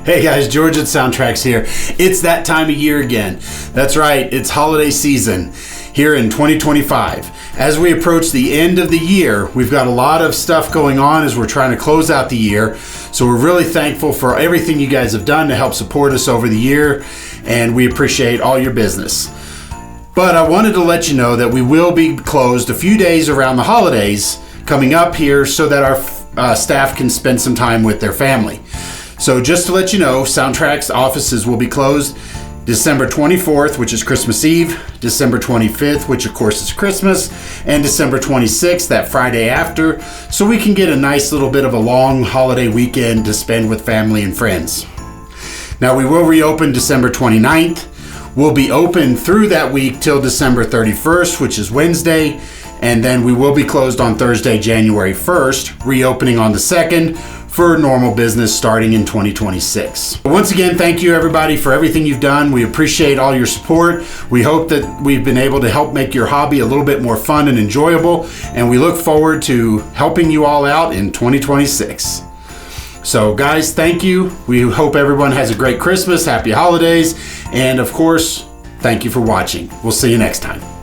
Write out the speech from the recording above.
Hey guys, George at SoundTraxx here. It's that time of year again. That's right, it's holiday season here in 2025. As we approach the end of the year, we've got a lot of stuff going on as we're trying to close out the year. So we're really thankful for everything you guys have done to help support us over the year, and we appreciate all your business. But I wanted to let you know that we will be closed a few days around the holidays coming up here so that our staff can spend some time with their family. So just to let you know, SoundTraxx offices will be closed December 24th, which is Christmas Eve, December 25th, which of course is Christmas, and December 26th, that Friday after, so we can get a nice little bit of a long holiday weekend to spend with family and friends. Now we will reopen December 29th. We'll be open through that week till December 31st, which is Wednesday, and then we will be closed on Thursday, January 1st, reopening on the 2nd for normal business starting in 2026. Once again, thank you everybody for everything you've done. We appreciate all your support. We hope that we've been able to help make your hobby a little bit more fun and enjoyable, and we look forward to helping you all out in 2026. So guys, thank you. We hope everyone has a great Christmas, happy holidays, and of course, thank you for watching. We'll see you next time.